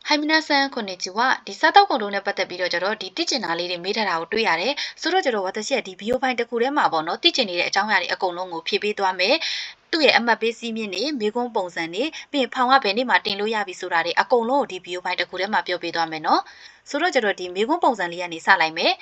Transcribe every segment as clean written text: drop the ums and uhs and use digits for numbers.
ဟိုင်မနာဆန်こんにちはဒီစားတော့ကုန်တုံးနဲ့ပတ်သက်ပြီးတော့ကျတော့ဒီတိကျင်တာလေးတွေမေးထားတာကိုတွေ့ရတယ်ဆိုတော့ကျတော့私ရဲ့ဒီဗီဒီယိုဖိုင်တစ်ခုထဲမှာပေါ့နော်တိကျင်နေတဲ့အကြောင်းအရာတွေအကုန်လုံးကိုဖြည့်ပေးသွားမယ်သူ့ရဲ့အမှတ်ပေးစည်းမျဉ်းတွေမိကုန်းပုံစံတွေပြီးရင်ဖောင်ကဘယ်နေ့မှတင်လို့ရပြီဆိုတာတွေအကုန်လုံးကိုဒီဗီဒီယိုဖိုင်တစ်ခုထဲမှာပြောပေးသွားမယ်နော်ဆိုတော့ကျတော့ဒီမိကုန်းပုံစံလေးကနေစလိုက်မယ်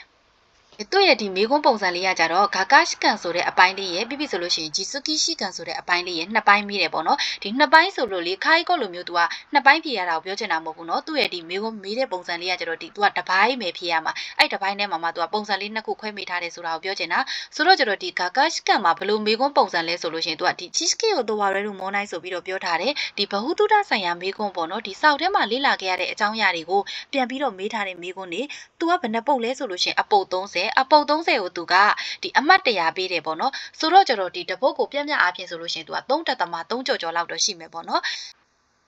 သူ့ရဲ့ဒီမေကွန်းပုံစံလေးကကြတော့ဂါကာရှိကန်ဆိုတဲ့အပိုင်းလေးရဲ့ပြီးဆိုလို့ရှိရင်ဂျီဆူကီရှိကန်ဆိုတဲ့အပိုင်းလေးရဲ့နှစ်ပိုင်းမိတယ်ပေါ့နော်ဒီနှစ်ပိုင်းဆိုလို့လေခိုင်းကော့လိုမျိုးသူကနှစ်ပိုင်းဖြေရတာကိုပြောချင်တာမဟုတ်ဘူးနော်သူ့ရဲ့ဒီမေကွန်းမေးတဲ့ပုံစံလေးကကြတော့ဒီသူကတစ်ပိုင်းပဲဖြေရမှာအဲ့တစ်ပိုင်းထဲမှာမှသူကပုံစံလေးနှစ်ခုခွဲမိထားတယ်ဆိုတာကိုပြောချင်တာဆိုတော့ကြတော့ဒီဂါကာရှိကန်မှာဘလို့မေကွန်းပုံစံလဲဆိုလို့ရှိရင်သူကဒီချီစကီကိုတော့ဝရဲလို့မောနိုင်ဆိုပြီးတော့ပြောထားတယ်ဒီဘဟုတုဒဆိုင်ရာမေကွန်းပေါ့နော်ဒီစောက်ထဲမှာလေ့လာခဲ့ရတဲ့အကြောင်းအရာတွေကိုပြန်ပြီးတော့မေးထားတဲ့မေကွန်းတွေသူကဘယ်နှပုတ်လဲဆိုလို့ရှိရင်အပုတ်30အပုတ်30ကိုသူကဒီအမှတ်100ပေးတယ်ပေါ့နော်ဆိုတော့ကျတော့ဒီတပုတ်ကိုပြည့်မြတ်အားဖြင့်ဆိုလို့ရှိရင်သူက3.3ကျော်ကျော်လောက်တော့ရှိမယ်ပေါ့နော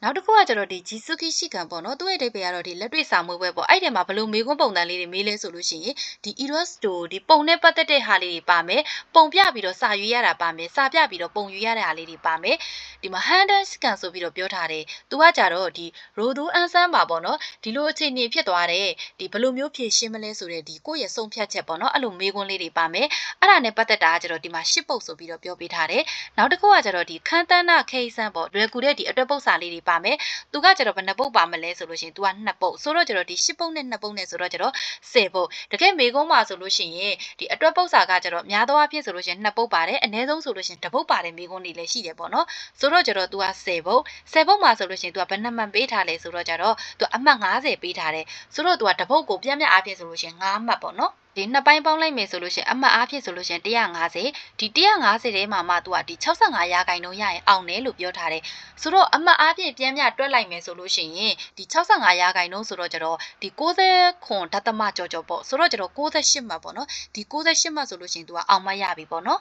်နောက်တစ်ခုကကျတော့ဒီဂျီဆူကီရှိကန်ပေါ့နော်သူ့ရဲ့အဓိပ္ပာယ်ကတော့ဒီလက်တွေ့စာမွေးပွဲပေါ့အဲ့ဒီမှာဘလို့မေခွန်းပုံစံလေးတွေမေးလဲဆိုလို့ရှိရင်ဒီ eros တို့ဒီပုံနဲ့ပတ်သက်တဲ့ဟာလေးတွေပါမယ်ပုံပြပြီးတော့စာရွေးရတာပါမယ်စာပြပြီးတော့ပုံရွေးရတဲ့ဟာလေးတွေပါမယ်ဒီမှာ handan scan ဆိုပြီးတော့ပြောထားတယ်သူကကြတော့ဒီ rodo answer ပါပေါ့နော်ဒီလိုအခြေအနေဖြစ်သွားတယ်ဒီဘလို့မျိုးဖြည့်ရှင်းမလဲဆိုတဲ့ဒီကိုယ့်ရဲ့ဆုံးဖြတ်ချက်ပေါ့နော်အဲ့လိုမေခွန်းလေးတွေပါမယ်အဲ့ဒါနဲ့ပတ်သက်တာကကြတော့ဒီမှာရှစ်ပုတ်ဆိုပြီးတော့ပြောပေးထားတယ်နောက်တစ်ခုကကြတော့ဒီခန်းတန်းနာခေဆန်းပေါ့လွယ်ကူတဲ့ဒီအတွက်ပုတ်စာလေးတွေပါမယ်သူကကျတော့ဘယ်နှပုတ်ပါမလဲဆိုလို့ရှိရင် तू က2ပုတ်ဆိုတော့ကျတော့ဒီ10ပုတ်နဲ့2ပုတ်နဲ့ဆိုတော့ကျတော့10ပုတ်တကယ်မေကုန်းမှာဆိုလို့ရှိရင်ဒီအတွက်ပုတ်စာကကျတော့များသောအားဖြင့်ဆိုလို့ရှိရင်2ပုတ်ပါတယ်အနည်းဆုံးဆိုလို့ရှိရင်1ပုတ်ပါတယ်မေကုန်းတွေလည်းရှိတယ်ပေါ့နော်ဆိုတော့ကျတော့ तू က10ပုတ်10ပုတ်မှာဆိုလို့ရှိရင် तू ကဘယ်နှမှန်ပေးထားလဲဆိုတော့ကျတော့ तू အမှတ်50ပေးထားတယ်ဆိုတော့ तू ကတစ်ပုတ်ကိုပြည့်မြတ်အားဖြင့်ဆိုလို့ရှိရင်5မှတ်ပေါ့နော်ဒီနှစ်ပိုင်းပေါင်းလိုက်မယ်ဆိုလို့ရှိရင်အမှတ်အားဖြင့်ဆိုလို့ရှိရင်150ဒီ150ထဲမှာမှ तू ကဒီ65ရာခိုင်နှုန်းရရင်အောင်တယ်လို့ပြောထားတယ်ဆိုတော့အမှတ်အားဖြင့်ပြန်မြတွက်လိုက်မယ်ဆိုလို့ရှိရင်ဒီ65ရာခိုင်နှုန်းဆိုတော့ကျတော့ဒီ60ခွန်ဒသမကျော်ကျော်ပေါ့ဆိုတော့ကျတော့68မှတ်ပေါ့နော်ဒီ68မှတ်ဆိုလို့ရှိရင် तू ကအောင်မှတ်ရပြီပေါ့နော်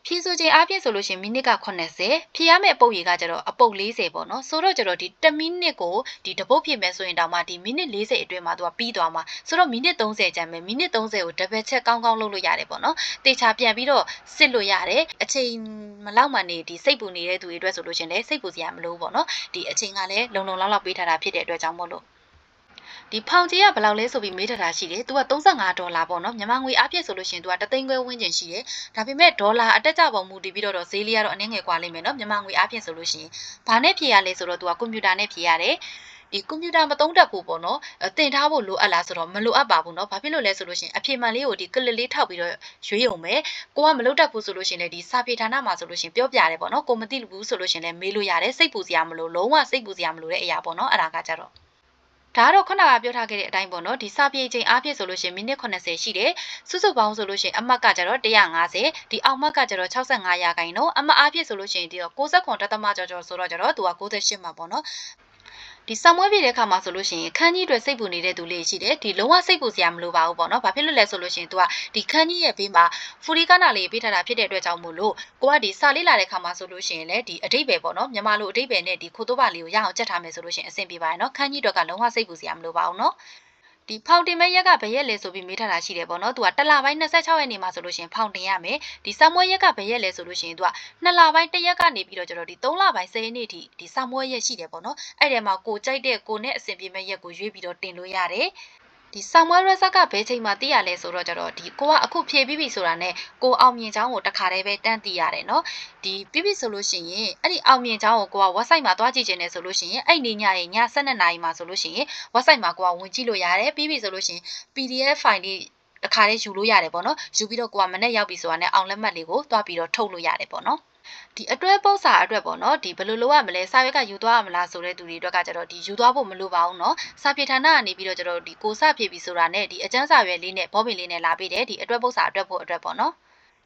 ဖြည့်ဆိုချိန်အားဖြင့်ဆိုလို့ရှိရင်မိနစ်က80ဖြည့်ရမယ့်အပုတ်ရေကကျတော့အပုတ်40ပေါ့နော်ဆိုတော့ကျတော့ဒီ1မိနစ်ကိုဒီတပုတ်ဖြည့်မယ်ဆိုရင်တောင်မှဒီမိနစ်40အတွင်းမှာသူကပြီးသွားမှာဆိုတော့မိနစ်30ကျန်မယ်မိနစ်30ကို double check ကောင်းကောင်းလုပ်လို့ရတယ်ပေါ့နော်တေချာပြန်ပြီးတော့စစ်လို့ရတယ်အချိန်မလောက်မှနေဒီစိတ်ပူနေတဲ့သူတွေအတွက်ဆိုလို့ရှိရင်လည်းစိတ်ပူစရာမလိုဘူးပေါ့နော်ဒီအချိန်ကလည်းလုံလုံလောက်လောက်ပေးထားတာဖြစ်တဲ့အတွက်ကြောင့်မို့လို့ဒီဖောင်ကြီးကဘယ်လောက်လဲဆိုပြီးမေးထားတာရှိတယ်။ तू က$35ပေါ့နော်။မြန်မာငွေအားဖြင့်ဆိုလို့ရှိရင် तू က3သိန်းခွဲဝန်းကျင်ရှိတယ်။ဒါပေမဲ့ဒေါ်လာအတက်ကြပုံမူတည်ပြီးတော့ဈေးလေးကတော့အနည်းငယ်ကွာလိမ့်မယ်နော်။မြန်မာငွေအားဖြင့်ဆိုလို့ရှိရင်ဘာနဲ့ဖြေရလဲဆိုတော့ तू ကကွန်ပျူတာနဲ့ဖြေရတယ်။ဒီကွန်ပျူတာမသုံးတတ်ဘူးပေါ့နော်။တင်ထားဖို့လိုအပ်လားဆိုတော့မလိုအပ်ပါဘူးနော်။ဘာဖြစ်လို့လဲဆိုလို့ရှိရင်အဖြေမှန်လေးကိုဒီကလစ်လေးထောက်ပြီးတော့ရွေးရုံပဲ။ကိုကမလုပ်တတ်ဘူးဆိုလို့ရှိရင်လည်းဒီစာပေဌာနမှာဆိုလို့ရှိရင်ပြောပြရတယ်ပေါ့နော်။ကိုမသိဘူးဆိုလို့ရှိရင်လည်းမေးလို့ရတယ်။စိတ်ပူစရာမလိုလုံးဝစိတ်ပူစရာမလိုတဲ့အရာပေါ့နော်။အဲ့ဒါကကြတော့ဒါကတော့ခုနကပြောထားခဲ့တဲ့အတိုင်းပေါ့နော်ဒီစာပြေချိန်အားဖြင့်ဆိုလို့ရှိရင်မိနစ်80ရှိတယ်စုစုပေါင်းဆိုလို့ရှိရင်အမှတ်ကကြတော့150ဒီအောက်မှတ်ကကြတော့65ရာခိုင်နှုန်းအမှတ်အားဖြင့်ဆိုလို့ရှိရင်ဒီတော့69ဒသမကျော်ကျော်ဆိုတော့ကြတော့သူက68မှာပေါ့နော်ဒီစာမွေးပြတဲ့အခါမှာဆိုလို့ရှိရင်ခန်းကြီးတွေစိတ်ပူနေတဲ့သူလေးရှိတယ်ဒီလုံးဝစိတ်ပူစရာမလိုပါဘူးပေါ့နော်ဘာဖြစ်လို့လဲဆိုလို့ရှိရင် तू ကဒီခန်းကြီးရဲ့ဘေးမှာဖူရီကနာလေးပေးထားတာဖြစ်တဲ့အတွက်ကြောင့်မို့လို့ကိုကဒီစာလေးလာတဲ့အခါမှာဆိုလို့ရှိရင်လည်းဒီအတိတ်ပဲပေါ့နော်မြန်မာလိုအတိတ်ပဲနဲ့ဒီခိုးတိုးပါလေးကိုရအောင်ချက်ထားမယ်ဆိုလို့ရှိရင်အဆင်ပြေပါတယ်နော်ခန်းကြီးတွေကလုံးဝစိတ်ပူစရာမလိုပါဘူးနော်ဒီဖောင်တင်မဲ့ရက်ကဘယ်ရက်လဲဆိုပြီးမေးထားတာရှိတယ်ပေါ့နော်။ तू ကတစ်လပိုင်း26ရက်နေမှာဆိုလို့ရှိရင်ဖောင်တင်ရမယ်။ဒီစမွေးရက်ကဘယ်ရက်လဲဆိုလို့ရှိရင် तू က2လပိုင်း1ရက်ကနေပြီးတော့ကျတော့ဒီ3လပိုင်း10ရက်နေ့ထိဒီစမွေးရက်ရှိတယ်ပေါ့နော်။အဲ့ဒီမှာကိုကြိုက်တဲ့ကိုနဲ့အဆင်ပြေမဲ့ရက်ကိုရွေးပြီးတော့တင်လို့ရတယ်။ဒီဆာမွဲရက်ဆက်ကဘယ်ချိန်မှသိရလဲဆိုတော့ကျတော့ဒီကိုကအခုဖြည့်ပြီးပြီဆိုတာနဲ့ကိုအောင်မြင်ချောင်းကိုတခါတည်းပဲတန်းသိရတယ်နော်ဒီပြီးပြီဆိုလို့ရှိရင်အဲ့ဒီအောင်မြင်ချောင်းကိုကိုက website မှာသွားကြည့်ချင်တယ်ဆိုလို့ရှိရင်အဲ့ဒီညရဲ့ည12နာရီမှာဆိုလို့ရှိရင် website မှာကိုကဝင်ကြည့်လို့ရတယ်ပြီးပြီဆိုလို့ရှိရင် PDF file လေးတခါတည်းယူလို့ရတယ်ပေါ့နော်ယူပြီးတော့ကိုကမနေ့ရောက်ပြီဆိုတာနဲ့အောင်လက်မှတ်လေးကိုတွားပြီးတော့ထုတ်လို့ရတယ်ပေါ့နော်ဒီအတွဲပုတ်စာအတွက်ပေါ့နော်ဒီဘယ်လိုလုပ်ရမလဲစာရွက်ကယူသွားရမလားဆိုတဲ့သူတွေအတွက်ကကျတော့ဒီယူသွားဖို့မလိုပါဘူးเนาะစာပြေဌာနကနေပြီးတော့ကျတော့ဒီကိုစဖြည့်ပြီးဆိုတာနဲ့ဒီအကျန်းစာရွက်လေးနဲ့ဘောပင်လေးနဲ့လာပေးတယ်ဒီအတွဲပုတ်စာအတွက်ဖို့အတွက်ပေါ့နော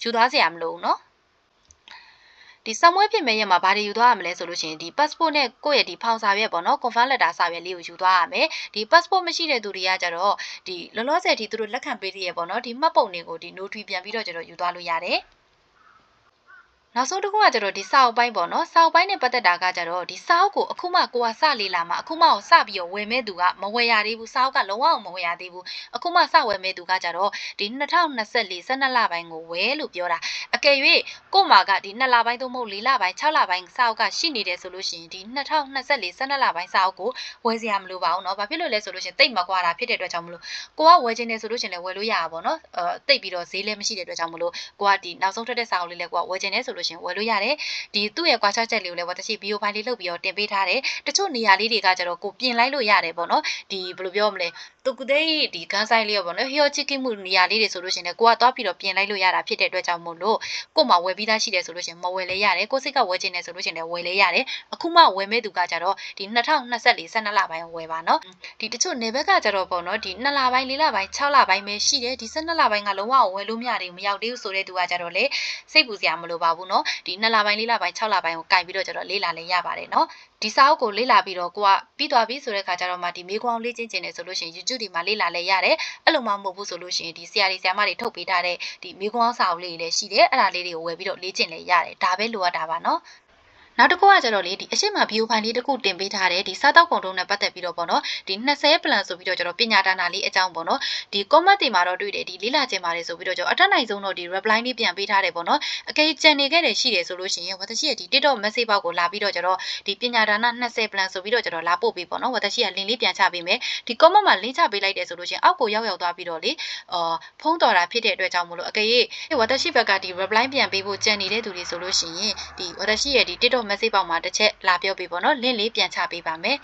်ယူသွားစရာမလိုဘူးเนาะဒီစမွေးဖြစ်မဲ့ရက်မှာဘာတွေယူသွားရမလဲဆိုလို့ရှိရင်ဒီ passport နဲ့ကိုယ့်ရဲ့ဒီဖောင်စာရွက်ပေါ့နော် confirm letter စာရွက်လေးကိုယူသွားရမယ်ဒီ passport မရှိတဲ့သူတွေကကျတော့ဒီလောလောဆယ်ဒီသူတို့လက်ခံပေးရပေါ့နော်ဒီမှတ်ပုံတွေကိုဒီ notary ပြန်ပြီးတော့ကျတော့ယူသွားလို့ရတယ် နောက်ဆုံးတစ်ခုကကျတော့ဒီစာအုပ်ပိုင်းပေါ့နော်စာအုပ်ပိုင်းနဲ့ပတ်သက်တာကကျတော့ဒီစာအုပ်ကိုအခုမှကိုကစလေးလာမှာအခုမှကိုစပြီးတော့ဝယ်မဲ့သူကမဝယ်ရသေးဘူးစာအုပ်ကလုံးဝမဝယ်ရသေးဘူးအခုမှစဝယ်မဲ့သူကကျတော့ဒီ2024 12လပိုင်းကိုဝယ်လို့ပြောတာအကယ်၍ကို့မှာကဒီ2လပိုင်းသို့မဟုတ်4လပိုင်း6လပိုင်းစာအုပ်ကရှိနေတယ်ဆိုလို့ရှိရင်ဒီ2024 12လပိုင်းစာအုပ်ကိုဝယ်စရာမလိုပါဘူးเนาะဘာဖြစ်လို့လဲဆိုလို့ရှိရင်တိတ်မကွာတာဖြစ်တဲ့အတွက်ကြောင့်မလို့ကိုကဝယ်ခြင်းနေဆိုလို့ရှိရင်လည်းဝယ်လို့ရတာပေါ့နော်တိတ်ပြီးတော့ဈေးလည်းမရှိတဲ့အတွက်ကြောင့်မလို့ကိုကဒီနောက်ဆုံးထွက်တဲ့စာအုပ်လေးလည်းကိုကဝယ်ခြင်းနေဆိုလို့ရှိရင်ဝယ်လို့ရတယ်ဒီသူ့ရဲ့ကွာခြားချက်လေးကိုလည်းဝတ်တရှိဗီဒီယိုဖိုင်လေးလုပ်ပြီးတော့တင်ပေးထားတယ်တချို့နေရာလေးတွေကကျတော့ကိုပြင်လိုက်လို့ရတယ်ပေါ့နော်ဒီဘယ်လိုပြောမလဲသူကတဲ့ဒီကန်ဆိုင်လေးရောပေါ့နော်ဟီယိုချီကီမှုနေရာလေးတွေဆိုလို့ရှိရင်လည်းကိုကသွားပြီးတော့ပြင်လိုက်လို့ရတာဖြစ်တဲ့အတွက်ကြောင့်မို့လို့ကိုမှဝယ်ပြီးသားရှိတယ်ဆိုလို့ရှိရင်မဝယ်လဲရတယ်ကိုစိတ်ကဝယ်ခြင်းနေဆိုလို့ရှိရင်လည်းဝယ်လဲရတယ်အခုမှဝယ်မဲ့သူကကျတော့ဒီ2024 12လပိုင်းဝယ်ပါနော်ဒီတချို့နေဘက်ကကျတော့ပေါ့နော်ဒီ2လပိုင်း4လပိုင်း6လပိုင်းပဲရှိတယ်ဒီ12လပိုင်းကလုံးဝဝယ်လို့မရသေးဘူးမရောက်သေးဘူးဆိုတဲ့သူကကျတော့လေစိတ်ပူစရာမလိုပါဘူးเนาะဒီ2လပိုင်း4လပိုင်း6လပိုင်းကိုကင်ပြီးတော့ကျတော့လေးလာလဲရပါတယ်เนาะဒီစာအုပ်ကိုလေ့လာပြီးတော့ကိုကပြီးသွားပြီဆိုတဲ့ခါကျတော့မှဒီမေကွန်လေ့ကျင့်ခြင်းနေဆိုလို့ရှိရင် YouTube ဒီမှာလေ့လာလဲရတယ်အဲ့လိုမှမဟုတ်ဘူးဆိုလို့ရှိရင်ဒီဆရာမတွေထုတ်ပေးထားတဲ့ဒီမေကွန်စာအုပ်လေးတွေလည်းရှိတယ်အဲ့ဒါလေးတွေကိုဝယ်ပြီးတော့လေ့ကျင့်လဲရတယ်ဒါပဲလိုအပ်တာပါเนาะနောက်တစ်ခုကကျတော့လေဒီအရှိမဗီဒီယိုဖိုင်လေးတစ်ခုတင်ပေးထားတယ်ဒီစားတောက်ကုန်တုံးနဲ့ပတ်သက်ပြီးတော့ပေါ့နော်ဒီ20 plan ဆိုပြီးတော့ကျတော့ပညာဒါနာလေးအကြောင်းပေါ့နော်ဒီ comment တွေမှာတော့တွေ့တယ်ဒီလေးလာခြင်းပါတယ်ဆိုပြီးတော့ကျတော့အထက်နိုင်ဆုံးတော့ဒီ reply လေးပြန်ပေးထားတယ်ပေါ့နော်အကယ်ကြံနေခဲ့တယ်ရှိတယ်ဆိုလို့ရှိရင်ဝတရှိရဲ့ဒီ TikTok message box ကိုလာပြီးတော့ကျတော့ဒီပညာဒါနာ20 plan ဆိုပြီးတော့ကျတော့လာပို့ပေးပေါ့နော်ဝတရှိက link လေးပြန်ချပေးမယ်ဒီ comment မှာ link ချပေးလိုက်တယ်ဆိုလို့ရှိရင်အောက်ကိုရောက်သွားပြီးတော့လေဖုန်းတော်တာဖြစ်တဲ့အတွက်ကြောင့်မလို့အကယ်၍ဝတရှိဘက်ကဒီ reply ပြန်ပေးဖို့ကြံနေတဲ့သူတွေဆိုလို့ရှိရင်ဒီဝတရှိရဲ့ဒီ TikTok message box မှာတစ်ချက်လာပြောပေးပေါ့နော် link လေးပြန်ချပေးပါမယ်